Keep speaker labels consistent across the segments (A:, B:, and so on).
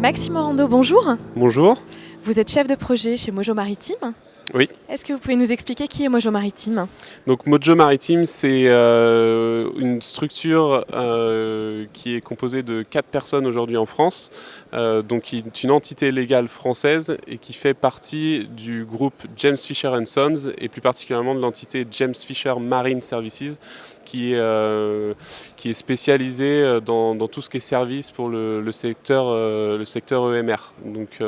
A: Maxime Orando, bonjour.
B: Bonjour.
A: Vous êtes chef de projet chez Mojo Maritime.
B: Oui.
A: Est-ce que vous pouvez nous expliquer qui est Mojo Maritime?
B: Donc Mojo Maritime, c'est une structure qui est composée de 4 personnes aujourd'hui en France, donc qui est une entité légale française et qui fait partie du groupe James Fisher Sons et plus particulièrement de l'entité James Fisher Marine Services qui est spécialisée dans tout ce qui est service pour le secteur EMR, donc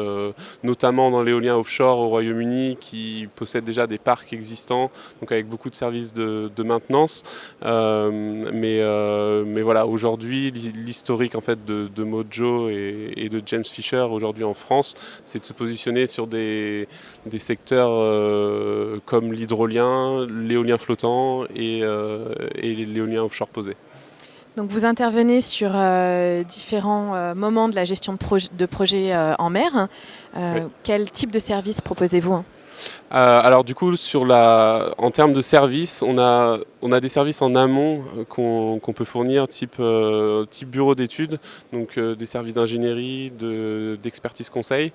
B: notamment dans l'éolien offshore au Royaume-Uni qui possède déjà des parcs existants, donc avec beaucoup de services de maintenance. Mais voilà, aujourd'hui, l'historique en fait de Mojo et de James Fisher aujourd'hui en France, c'est de se positionner sur des secteurs comme l'hydrolien, l'éolien flottant et l'éolien offshore posé.
A: Donc vous intervenez sur différents moments de la gestion de projet en mer.
B: Oui.
A: Quel type de service proposez-vous?
B: Alors du coup, en termes de services, on a des services en amont qu'on peut fournir type bureau d'études, donc des services d'ingénierie, d'expertise conseil.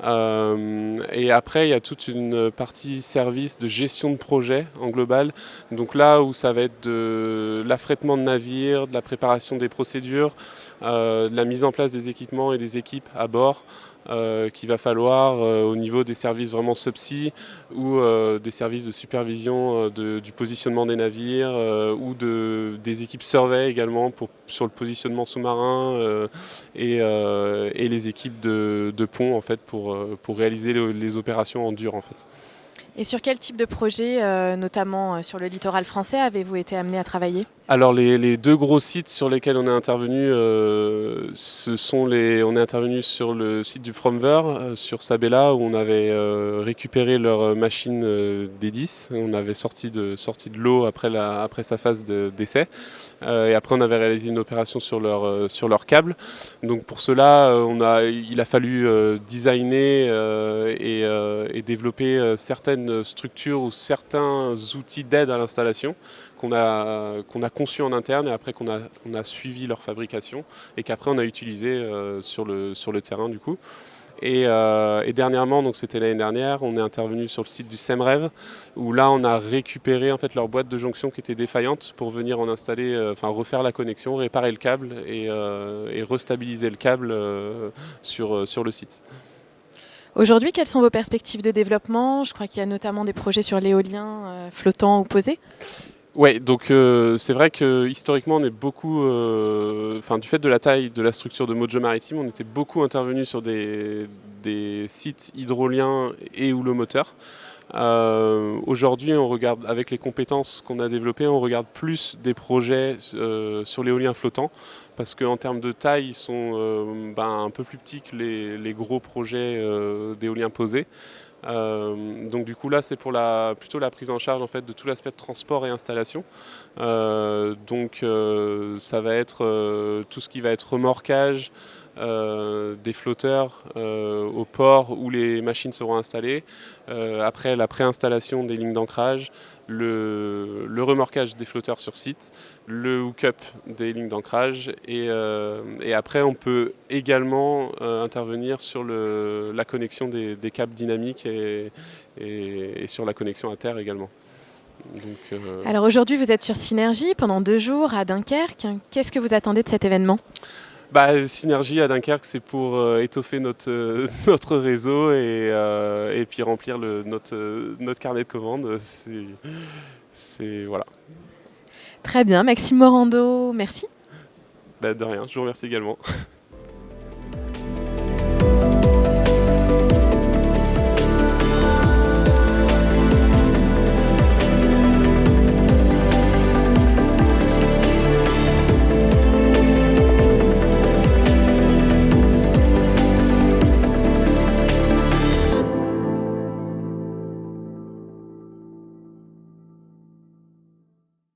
B: Et après, il y a toute une partie service de gestion de projet en global. Donc là où ça va être de l'affrètement de navires, de la préparation des procédures, de la mise en place des équipements et des équipes à bord. Qu'il va falloir au niveau des services vraiment subsea ou des services de supervision du positionnement des navires ou des équipes survey également sur le positionnement sous-marin et les équipes de pont en fait, pour réaliser les opérations en dur en fait.
A: Et sur quel type de projet, notamment sur le littoral français, avez-vous été amené à travailler?
B: Alors les deux gros sites sur lesquels on est intervenu, on est intervenu sur le site du Fromver, sur Sabella, où on avait récupéré leur machine D10. On avait sorti de l'eau après sa phase d'essai. Et après on avait réalisé une opération sur leur câble. Donc pour cela, il a fallu designer et développer certaines structures ou certains outils d'aide à l'installation qu'on a conçu en interne et après qu'on a suivi leur fabrication et qu'après on a utilisé sur le terrain du coup. Et dernièrement, donc c'était l'année dernière, on est intervenu sur le site du SEMREV où là on a récupéré en fait leur boîte de jonction qui était défaillante pour venir en installer, refaire la connexion, réparer le câble et restabiliser le câble sur le site.
A: Aujourd'hui, quelles sont vos perspectives de développement? Je crois qu'il y a notamment des projets sur l'éolien flottant ou posé.
B: Ouais, donc c'est vrai que historiquement on est beaucoup, du fait de la taille de la structure de Mojo Maritime, on était beaucoup intervenu sur des sites hydroliens et houlomoteurs. Aujourd'hui, on regarde avec les compétences qu'on a développées, on regarde plus des projets sur l'éolien flottant parce qu'en termes de taille, ils sont un peu plus petits que les gros projets d'éolien posé. Donc du coup là c'est pour plutôt la prise en charge en fait de tout l'aspect de transport et installation. Donc ça va être tout ce qui va être remorquage des flotteurs au port où les machines seront installées. Après la préinstallation des lignes d'ancrage, le remorquage des flotteurs sur site, le hook-up des lignes d'ancrage et après on peut également intervenir sur la connexion des câbles dynamiques et sur la connexion à terre également. Donc,
A: Alors aujourd'hui, vous êtes sur Synergie pendant 2 jours à Dunkerque. Qu'est-ce que vous attendez de cet événement?
B: Synergie à Dunkerque, c'est pour étoffer notre réseau et puis remplir notre carnet de commandes. Voilà.
A: Très bien, Maxime Orando, merci.
B: De rien, je vous remercie également.